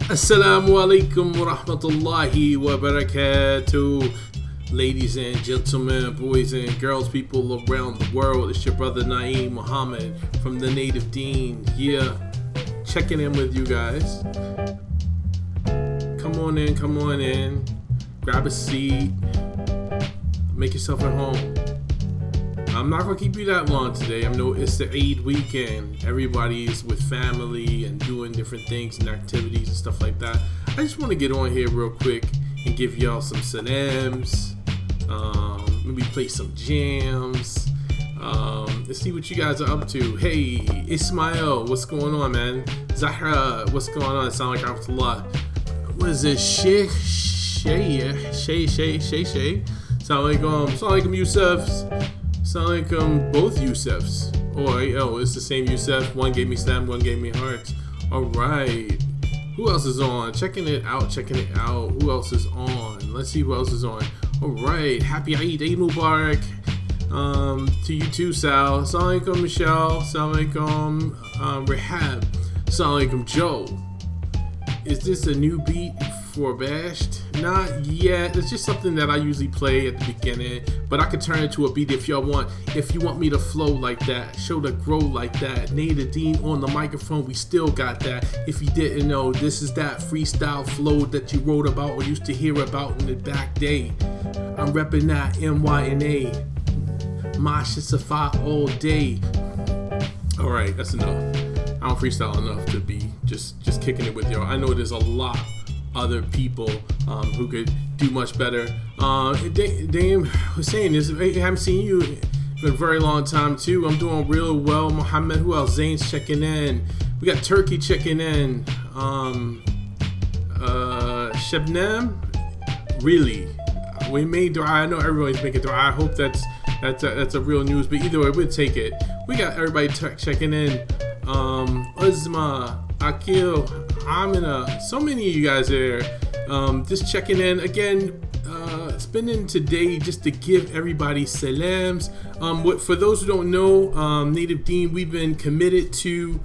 Assalamu alaikum wa rahmatullahi wa barakatuh. Ladies and gentlemen, boys and girls, people around the world, it's your brother Naeem Muhammad from the native Deen. Yeah, checking in with you guys. Come on in. Grab a seat. Make yourself at home. I'm not going to keep you that long today. I know it's the Eid weekend. Everybody's with family and doing different things and activities and stuff like that. I just want to get on here real quick and give y'all some salams. Maybe play some jams. Let's see what you guys are up to. Hey, Ismail, what's going on, man? Zahra, what's going on? It sounds like Abdullah. What is this? Shay. Sound like Yusuf's. Sound like both Yusufs. Oh, it's the same Yusuf. One gave me slam, one gave me hearts. Alright. Who else is on? Checking it out. Who else is on? Let's see who else is on. Alright. Happy Eid Mubarak. To you too, Sal. Assalamu alaikum, Michelle. Assalamu alaikum, Rehab. Assalamu alaikum, Joe. Is this a new beat for Bashed? Not yet. It's just something that I usually play at the beginning, but I could turn it to a beat if y'all want. If you want me to flow like that, show to grow like that. Native Deen on the microphone, we still got that. If you didn't know, this is that freestyle flow that you wrote about or used to hear about in the back day. I'm repping that MYNA. My shit's a fight all day. Alright, that's enough. I don't freestyle enough to be just kicking it with y'all. I know there's a lot other people who could do much better. Dame Hussein, I haven't seen you in a very long time too. I'm doing real well. Muhammad, who else? Zane's checking in. We got Turkey checking in. Shabnam, really? We made dua. I know everybody's making dua. I hope that's a real news. But either way, we'll take it. We got everybody checking in. Uzma, Akil, Amina, so many of you guys there. Just checking in again. Spending today just to give everybody salams. For those who don't know, Native Deen, we've been committed to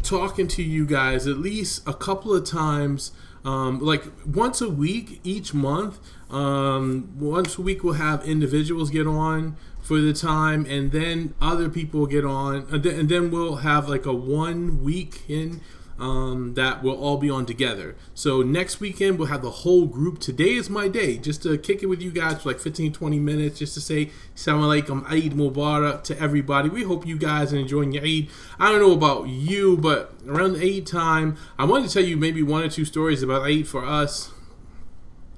talking to you guys at least a couple of times, like once a week each month. Once a week we'll have individuals get on for the time, and then other people get on, and then we'll have like a 1 weekend that we'll all be on together. So next weekend we'll have the whole group. Today is my day just to kick it with you guys for like 15-20 minutes, just to say Assalamu alaikum, Eid Mubarak to everybody. We hope you guys are enjoying your Eid. I don't know about you, but around the Eid time, I wanted to tell you maybe one or two stories about Eid for us,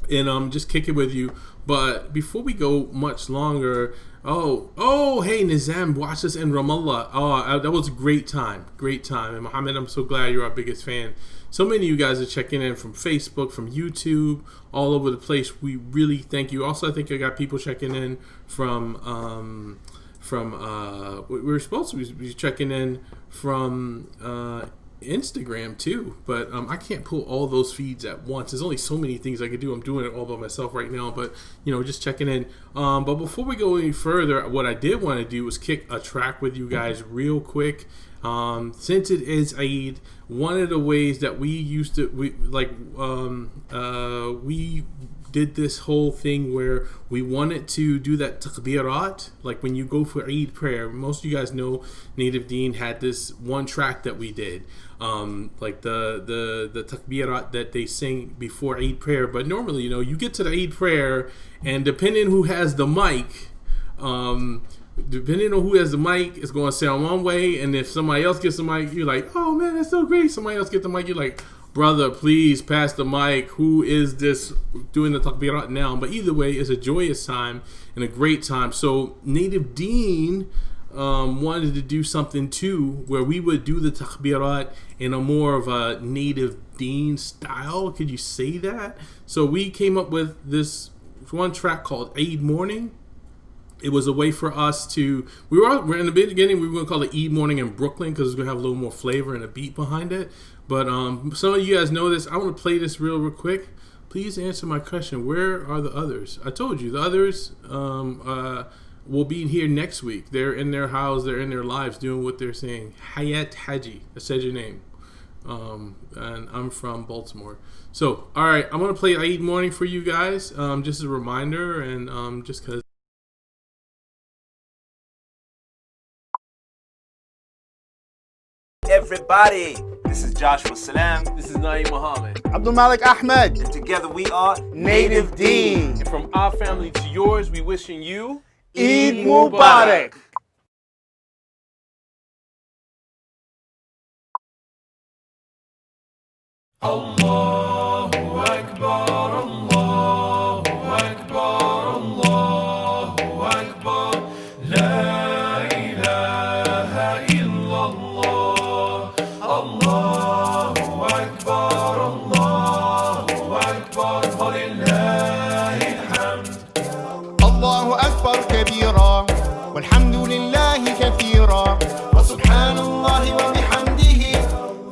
and just kick it with you. But before we go much longer, hey Nizam, watched us in Ramallah. That was a great time. And Mohammed, I'm so glad you're our biggest fan. So many of you guys are checking in from Facebook, from YouTube, all over the place. We really thank you. Also, I think I got people checking in from we were supposed to be checking in from Instagram too, but I can't pull all those feeds at once. There's only so many things I could do. I'm doing it all by myself right now, but just checking in. But before we go any further, what I did want to do was kick a track with you guys real quick. Since it is Eid, one of the ways that we did this whole thing where we wanted to do that takbirat, like when you go for Eid prayer. Most of you guys know Native Deen had this one track that we did, like the takbirat that they sing before Eid prayer. But normally, you get to the Eid prayer, and depending who has the mic, it's going to sound one way, and if somebody else gets the mic, you're like, oh man, that's so great. Somebody else gets the mic, you're like, brother, please pass the mic. Who is this doing the takbirat now? But either way, it's a joyous time and a great time. So Native Deen wanted to do something too, where we would do the takbirat in a more of a Native Deen style. Could you say that? So we came up with this one track called Eid Morning. It was a way for us to, we're in the beginning, we were going to call it Eid Morning in Brooklyn because it's going to have a little more flavor and a beat behind it. But some of you guys know this. I want to play this real quick. Please answer my question. Where are the others? I told you, the others will be here next week. They're in their house. They're in their lives doing what they're saying. Hayat Haji. I said your name. and I'm from Baltimore. So, all right, I'm gonna play Eid Morning for you guys, just as a reminder, and just because. Everybody, this is Joshua Salam. This is Naeem Muhammad. Abdul Malik Ahmed. And together we are Native Deen. And from our family to yours, we wishing you Eid Mubarak. Allahu Akbar, Allahu Akbar, Allahu Akbar, La ilaha illallah, Allahu Akbar, Allahu Akbar, Walillahil hamd. Allahu Akbar kabira, walhamdulillahi kathira, wa subhanallahi wa bihamdihi,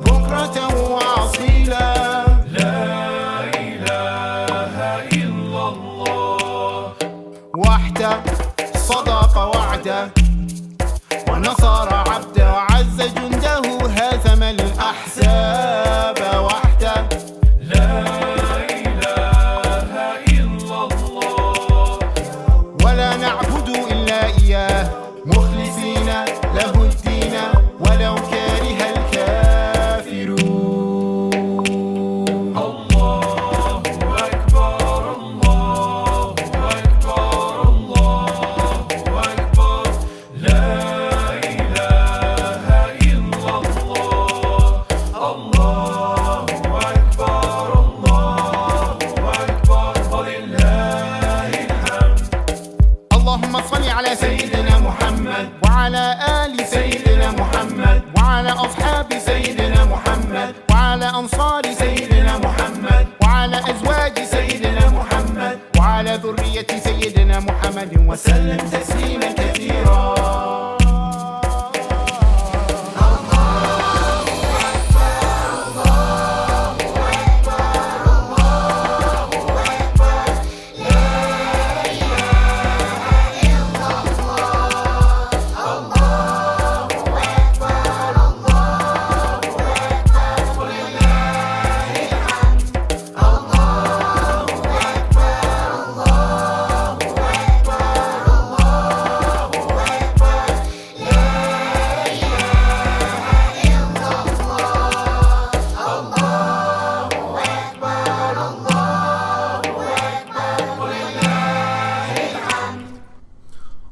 bukratan wa asila. وحده صدق وعده ونصر عبده وعز جنده هزم الأحزاب وحده لا إله إلا الله ولا نعبد إلا إياه مخلصين له الدين ولو كره الكافرون. اللهم صل على سيدنا محمد وعلى آل سيدنا محمد وعلى أصحاب سيدنا محمد وعلى أنصار سيدنا محمد وعلى أزواج سيدنا محمد وعلى ذرية سيدنا محمد وسلم تسليما كثيرا.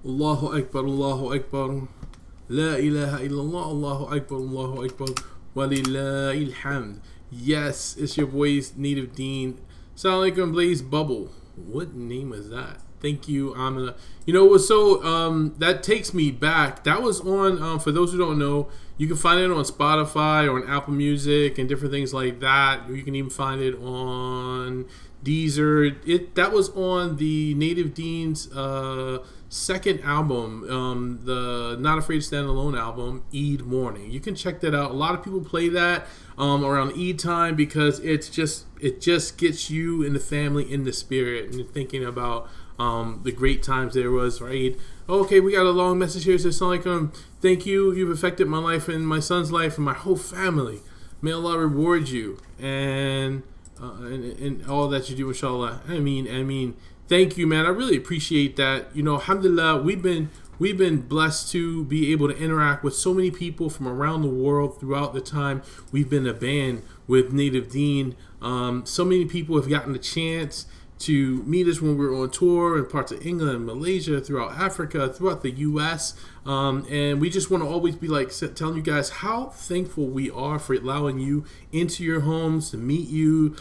Allahu Akbar, Allahu Akbar, La ilaha illallah, Allahu Akbar, Allahu Akbar, Walillahil hamd. Yes, it's your boys, Native Deen. Assalamu alaikum, Blaze Bubble. What name is that? Thank you, Amina. You know, that takes me back. That was on, for those who don't know, you can find it on Spotify or on Apple Music and different things like that. You can even find it on Deezer. That was on the Native Deen's second album, the Not Afraid to Stand Alone album, Eid Morning. You can check that out. A lot of people play that around Eid time because it just gets you and the family in the spirit and thinking about the great times there was for Eid. Okay, we got a long message here. It says, thank you. You've affected my life and my son's life and my whole family. May Allah reward you and all that you do, inshallah. I mean, thank you, man. I really appreciate that. You know, alhamdulillah, we've been blessed to be able to interact with so many people from around the world throughout the time we've been a band with Native Deen. So many people have gotten the chance to meet us when we were on tour in parts of England, Malaysia, throughout Africa, throughout the U.S. And we just want to always be like telling you guys how thankful we are for allowing you into your homes, to meet you,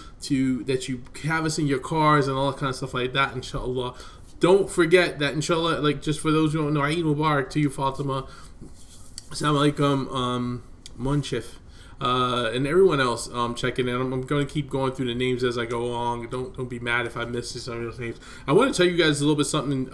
that you have us in your cars and all that kind of stuff like that, inshallah. Don't forget that, inshallah, like just for those who don't know, Eid Mubarak to you, Fatima. Assalamu alaikum, Munshif. And everyone else checking in. I'm going to keep going through the names as I go along. Don't be mad if I miss some of those names. I want to tell you guys a little bit something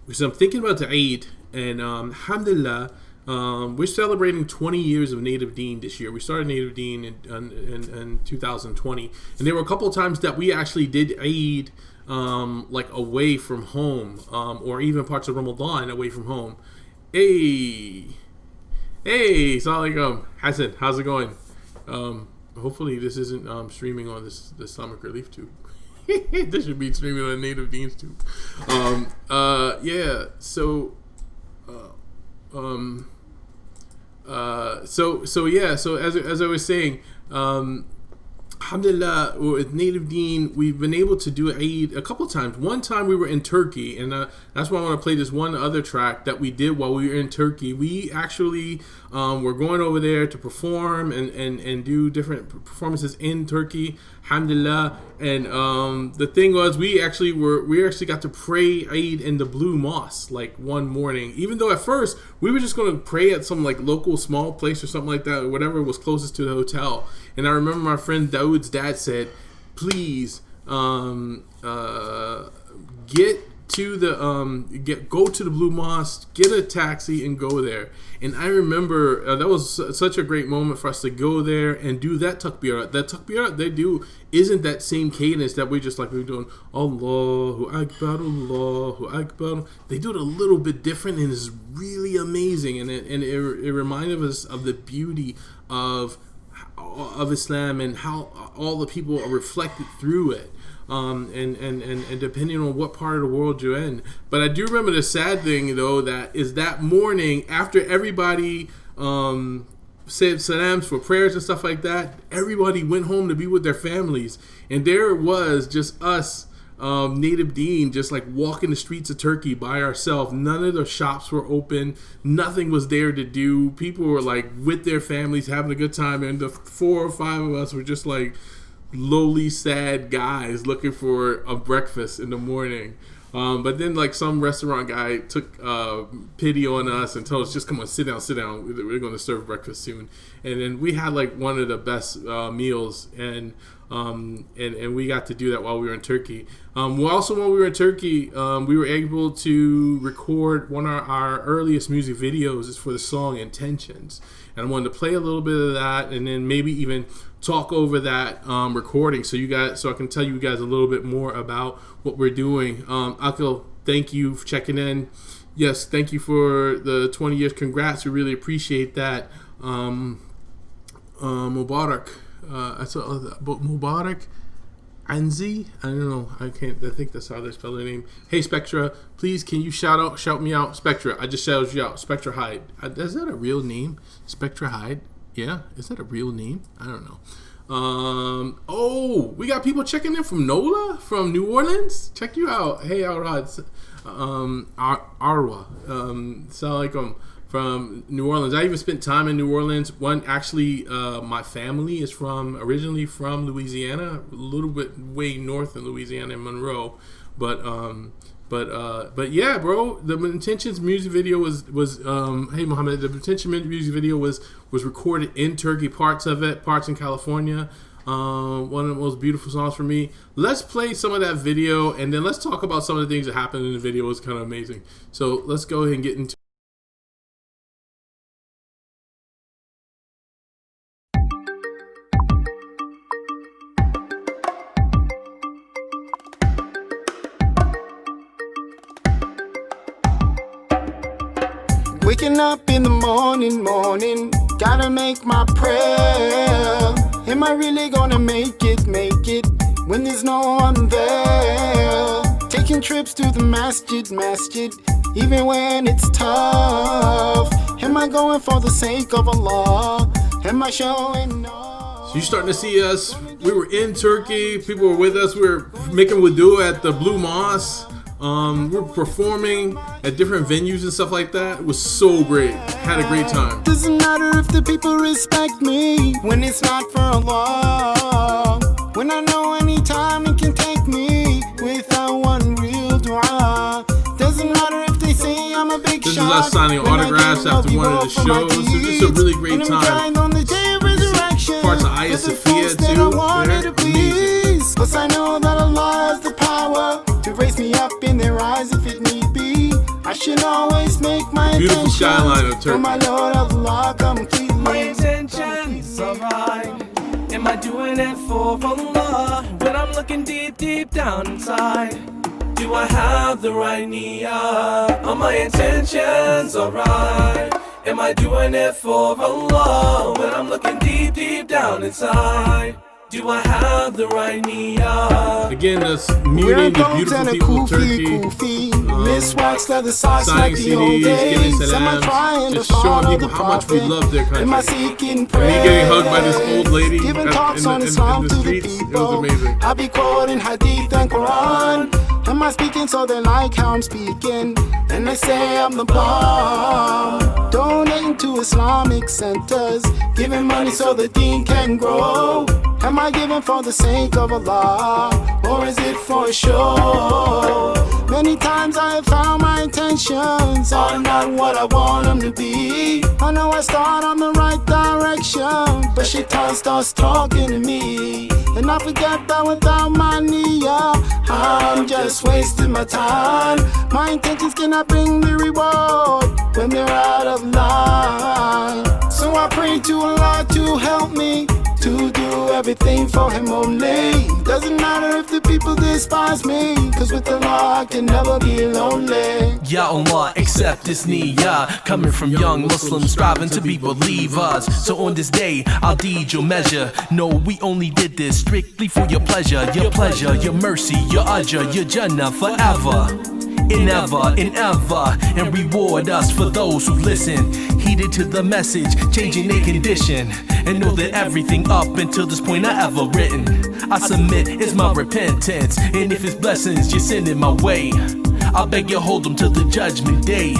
because I'm thinking about the Eid, and alhamdulillah, we're celebrating 20 years of Native Deen this year. We started Native Deen in 2020, and there were a couple of times that we actually did Eid like away from home, or even parts of Ramadan away from home. Hey, assalamu alaikum. Hassan, how's it going? Hopefully this isn't streaming on this Islamic Relief tube. This should be streaming on Native Deen's tube. Yeah. So, So as I was saying, alhamdulillah, with Native Deen, we've been able to do Eid a couple times. One time we were in Turkey, and that's why I want to play this one other track that we did while we were in Turkey. We actually were going over there to perform and do different performances in Turkey, alhamdulillah. And the thing was, we actually got to pray Eid in the Blue Mosque like one morning. Even though at first we were just going to pray at some like local small place or something like that, or whatever was closest to the hotel. And I remember my friend Dawood's dad said, "Please, go to the Blue Mosque, get a taxi, and go there." And I remember that was such a great moment for us to go there and do that takbirah. That takbirah they do isn't that same cadence that we were doing Allahu Akbar, Allahu Akbar. They do it a little bit different, and it's really amazing. And it reminded us of the beauty of Islam and how all the people are reflected through it. And depending on what part of the world you're in. But I do remember the sad thing, though, that morning after everybody said salams for prayers and stuff like that, everybody went home to be with their families, and there it was just us, Native Deen, just like walking the streets of Turkey by ourselves. None of the shops were open, nothing was there to do. People were like with their families having a good time, and the 4 or 5 of us were just like lowly sad guys looking for a breakfast in the morning. But then like some restaurant guy took pity on us and told us, just come on, sit down, we're going to serve breakfast soon. And then we had like one of the best meals, and we got to do that while we were in Turkey. Also while we were in Turkey, we were able to record one of our earliest music videos. Is for the song Intentions, and I wanted to play a little bit of that, and then maybe even talk over that recording so I can tell you guys a little bit more about what we're doing. Akil, thank you for checking in. Yes, thank you for the 20 years. Congrats, we really appreciate that. Mubarak, Mubarak Anzi, I don't know, I think that's how they spell their name. Hey Spectra, please can you shout me out? Spectra, I just shouted you out. Spectra Hyde, is that a real name? Spectra Hyde? Yeah, is that a real name? I don't know. We got people checking in from NOLA, from New Orleans. Check you out. Hey, Arad, Arwa, Assalamualaikum, from New Orleans. I even spent time in New Orleans. My family is originally from Louisiana, a little bit way north in Louisiana, in Monroe, but yeah, bro, the Intentions music video was hey Muhammad, the Intentions music video was recorded in Turkey, parts in California. One of the most beautiful songs for me. Let's play some of that video, and then let's talk about some of the things that happened in the video. It was kind of amazing. So let's go ahead and get into Waking up in the morning, gotta make my prayer. Am I really gonna make it, when there's no one there? Taking trips to the masjid, even when it's tough. Am I going for the sake of Allah? Am I showing off? So you're starting to see us. We were in Turkey, people were with us, we were making wudu at the Blue Mosque. We were performing at different venues and stuff like that. It was so great. Had a great time. Doesn't matter if the people respect me when it's not for Allah. When I know any time it can take me without one real dua. Doesn't matter if they say I'm a big shot. This is us signing autographs after one of the shows. It's just a really great time. Parts of Hagia Sophia too. Amazing. Plus I know that Allah has the power to raise me up in their eyes if it need be. I should always make my beautiful skyline of Turkey. For my Lord Allah completely. My intentions are right. Am I doing it for Allah? When I'm looking deep down inside, do I have the right niyyah? Are my intentions alright? Am I doing it for Allah? When I'm looking deep, deep down inside, do I have the right niyyah? Again, that's muting the beautiful people of Turkey. Miss Wax leather socks like Signing the old CDs, giving days. Am I salams, trying to just showing follow people the how much we prophet? love their Am I country. seeking Me praise? getting hugged by this old lady Giving in talks on the Islam to the streets, it was people. amazing. I be quoting Hadith and Quran. Am I speaking so they like how I'm speaking? And they say I'm the bomb. Donating to Islamic centers, giving money so the Deen can grow. Am I giving for the sake of Allah, or is it for a show? Many times I have found my intentions are not what I want them to be. I know I start on the right direction, but Shaitan starts talking to me. And I forget that without my niyyah, I'm just wasting my time. My intentions cannot bring the reward when they're out of line. So I pray to Allah to help me to do everything for Him only. Doesn't matter if the people despise me, cause with Allah I can never be lonely. Ya Allah, accept this niyyah coming from young Muslims striving to be believers. So on this day, I'll deed your measure. No, we only did this strictly for your pleasure, your mercy, your ajr, your Jannah forever. In ever, and reward us for those who listen, heeded to the message, changing their condition, and know that everything up until this point I ever written, I submit is my repentance, and if it's blessings you're sending my way, I'll beg you hold them till the judgment day.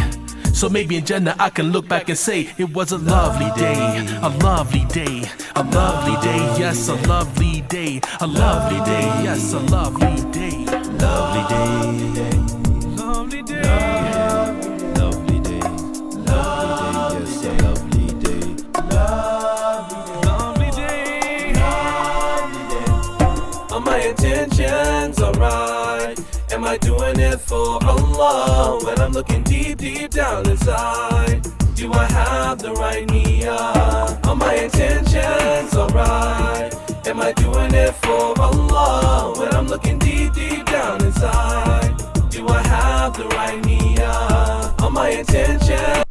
So maybe in Jannah I can look back and say it was a lovely day, a lovely day, a lovely day, yes, a lovely day, a lovely day, yes, a lovely day, lovely day. Lovely day, lovely day, lovely day, yes, a lovely day, lovely day, lovely day. Are my intentions alright? Am I doing it for Allah? When I'm looking deep, deep down inside, do I have the right niyyah? Are my intentions alright? Am I doing it for Allah? When I'm looking deep, deep down inside, do I have the right niyyah? On my intentions.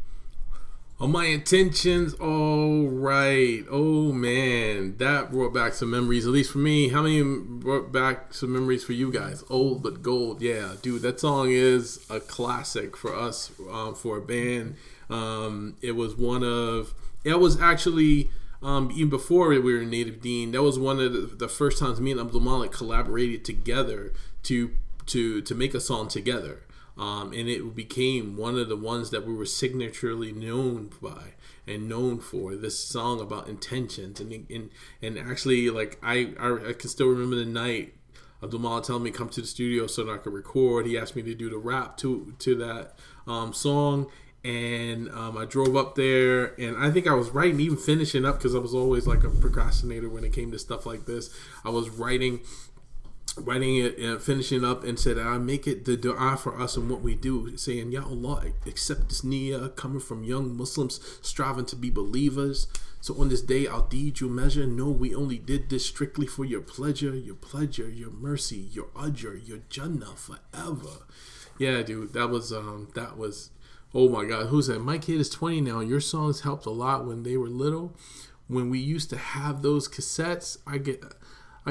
On my intentions, all right. Oh man, that brought back some memories, at least for me. How many brought back some memories for you guys? Old but gold, yeah, dude. That song is a classic for us, for a band. It was actually even before we were in Native Deen. That was one of the first times me and Abdul Malik collaborated together to make a song together. And it became one of the ones that we were signaturely known by and known for, this song about intentions. And actually, like, I can still remember the night Abdul Malik telling me come to the studio so that I could record. He asked me to do the rap to that song. And I drove up there, and I think I was writing, even finishing up, because I was always like a procrastinator when it came to stuff like this. I was writing it and finishing up, and said, I make it the dua for us and what we do, saying, Ya Allah, accept this niyyah coming from young Muslims striving to be believers. So on this day, I'll deed your measure. No, we only did this strictly for your pleasure, your mercy, your ajr, your Jannah forever. Yeah, dude, that was oh my God, who said, my kid is 20 now. Your songs helped a lot when they were little. When we used to have those cassettes, I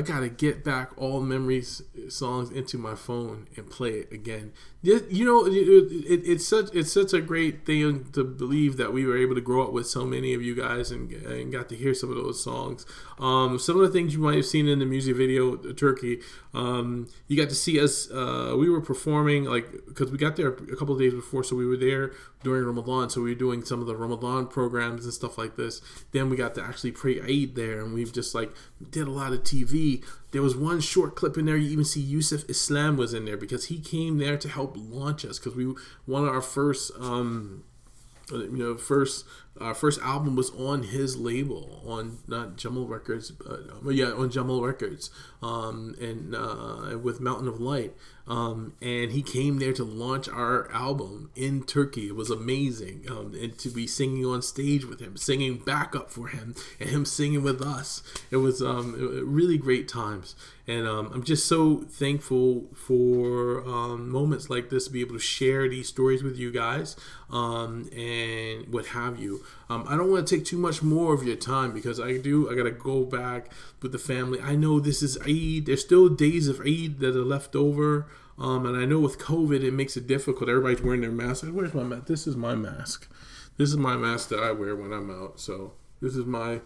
gotta get back all memories songs into my phone and play it again. You know, it's such a great thing to believe that we were able to grow up with so many of you guys and got to hear some of those songs. Some of the things you might have seen in the music video, Turkey, you got to see us. We were performing, like, because we got there a couple of days before, so we were there during Ramadan, so we were doing some of the Ramadan programs and stuff like this. Then we got to actually pray Eid there, and we've just like did a lot of TV. There was one short clip in there. You even see Yusuf Islam was in there because he came there to help launch us, because we one of our first our first album was on his label, on not Jamal Records, on Jamal Records, and with Mountain of Light, and he came there to launch our album in Turkey. It was amazing, and to be singing on stage with him, singing backup for him, and him singing with us. It was really great times, and I'm just so thankful for moments like this to be able to share these stories with you guys, and what have you. I don't want to take too much more of your time because I gotta go back with the family. I know this is Eid. There's still days of Eid that are left over. And I know with COVID, it makes it difficult. Everybody's wearing their mask. Where's my mask? This is my mask. This is my mask that I wear when I'm out. So this is my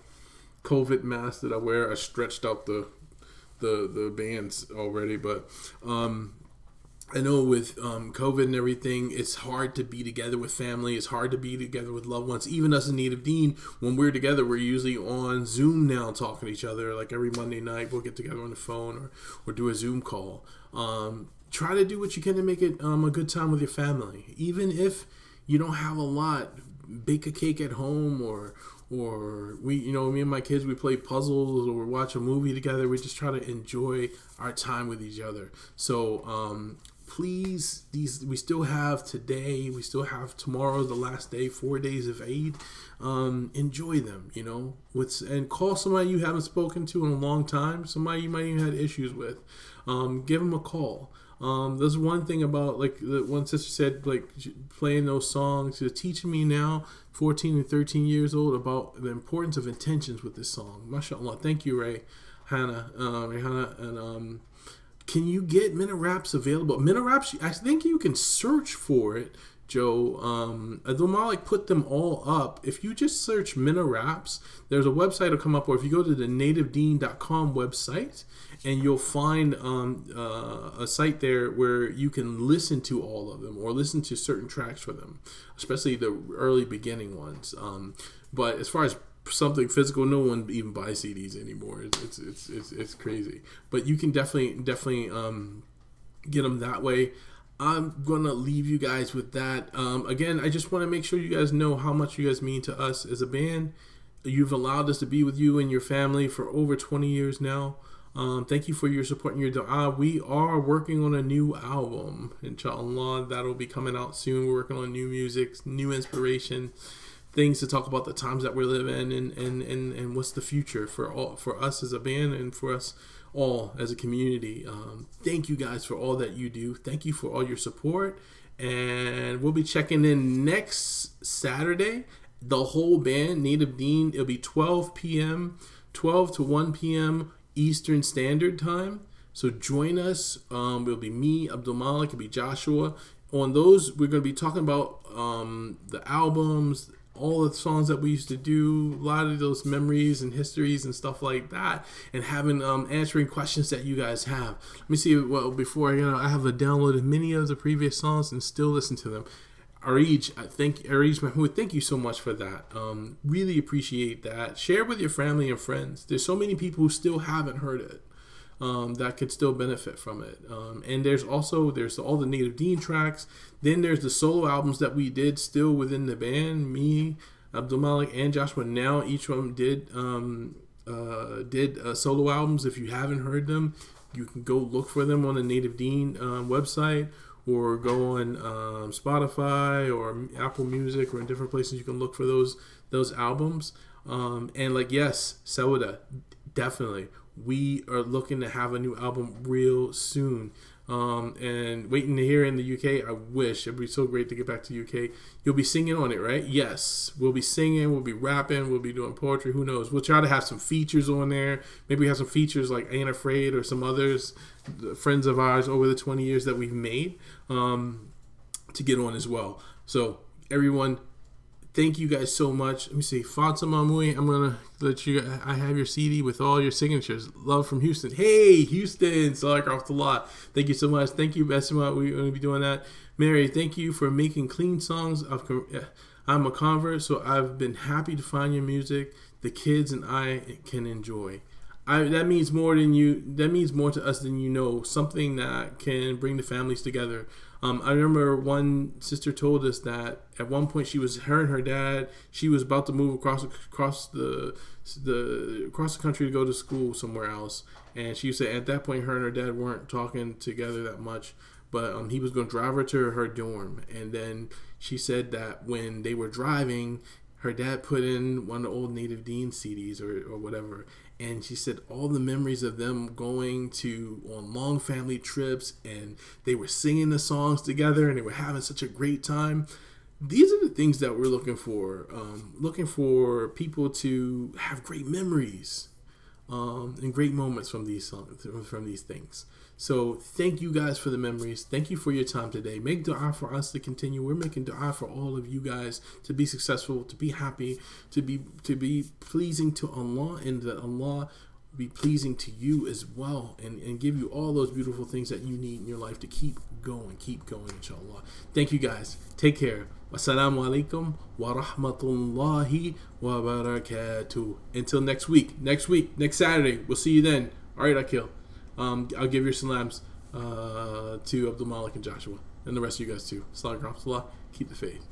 COVID mask that I wear. I stretched out the bands already, but I know with COVID and everything, it's hard to be together with family. It's hard to be together with loved ones. Even us in Native Deen, when we're together, we're usually on Zoom now talking to each other. Like every Monday night, we'll get together on the phone or do a Zoom call. Try to do what you can to make it a good time with your family. Even if you don't have a lot, bake a cake at home or me and my kids, we play puzzles or watch a movie together. We just try to enjoy our time with each other. So please, we still have today, we still have tomorrow, the last day, 4 days of Eid. Enjoy them, and call somebody you haven't spoken to in a long time, somebody you might even had issues with. Give them a call. There's one thing about, like the one sister said, like playing those songs, she's teaching me now, 14 and 13 years old, about the importance of intentions with this song. MashaAllah. Thank you, Hannah, and can you get Minna Raps available? Minna Raps, I think you can search for it, Joe. Abdul Malik put them all up. If you just search Minna Raps, there's a website that'll come up, or if you go to the nativedeen.com website, and you'll find a site there where you can listen to all of them or listen to certain tracks for them, especially the early beginning ones. But as far as something physical, no one even buys CDs anymore. It's crazy. But you can definitely get them that way. I'm gonna leave you guys with that. Again, I just want to make sure you guys know how much you guys mean to us as a band. You've allowed us to be with you and your family for over 20 years now. Thank you for your support and your dua. We are working on a new album, inshallah. That'll be coming out soon. We're working on new music, new inspiration, things to talk about the times that we're living and what's the future for us as a band and for us all as a community. Thank you guys for all that you do. Thank you for all your support. And we'll be checking in next Saturday. The whole band, Native Deen, it'll be 12 to 1 p.m. Eastern Standard Time. So join us. It'll be me, Abdul Malik, it'll be Joshua. On those, we're going to be talking about the albums, all the songs that we used to do, a lot of those memories and histories and stuff like that, and having answering questions that you guys have. Let me see. Well, before I have downloaded many of the previous songs and still listen to them. Arij Mahmoud, thank you so much for that. Really appreciate that. Share with your family and friends. There's so many people who still haven't heard it. That could still benefit from it. And there's all the Native Deen tracks. Then there's the solo albums that we did still within the band. Me, Abdul Malik, and Joshua. Now each one did solo albums. If you haven't heard them, you can go look for them on the Native Deen website, or go on Spotify or Apple Music, or in different places you can look for those albums. And yes, Sauda, definitely. We are looking to have a new album real soon. And waiting to hear in the UK. I wish. It'd be so great to get back to UK. You'll be singing on it, right? Yes. We'll be singing. We'll be rapping. We'll be doing poetry. Who knows? We'll try to have some features on there. Maybe we have some features like Ain't Afraid or some others, friends of ours over the 20 years that we've made, to get on as well. So, everyone, thank you guys so much. Let me see. Fatima Mui, I'm going to let you, I have your CD with all your signatures. Love from Houston. Hey, Houston. So across the lot. Thank you so much. Thank you, Besima. We're going to be doing that. Mary, thank you for making clean songs. I'm a convert, so I've been happy to find your music the kids and I can enjoy. That means more to us than you know. Something that can bring the families together. I remember one sister told us that at one point her and her dad, she was about to move across the country to go to school somewhere else, and she said at that point her and her dad weren't talking together that much, but he was going to drive her to her dorm, and then she said that when they were driving, her dad put in one of the old Native Deen CDs or whatever. And she said all the memories of them going on long family trips, and they were singing the songs together, and they were having such a great time. these are the things that we're looking for. Looking for people to have great memories and great moments from these things. So thank you guys for the memories. Thank you for your time today. Make dua for us to continue. We're making dua for all of you guys to be successful, to be happy, to be pleasing to Allah, and that Allah be pleasing to you as well, and give you all those beautiful things that you need in your life to keep going, inshallah. Thank you guys. Take care. Wassalamu alaikum wa rahmatullahi wa barakatuh. Until next week, Saturday. We'll see you then. All right, Akil. I'll give your salams to Abdul Malik and Joshua, and the rest of you guys too. Assalamu alaikum. Keep the faith.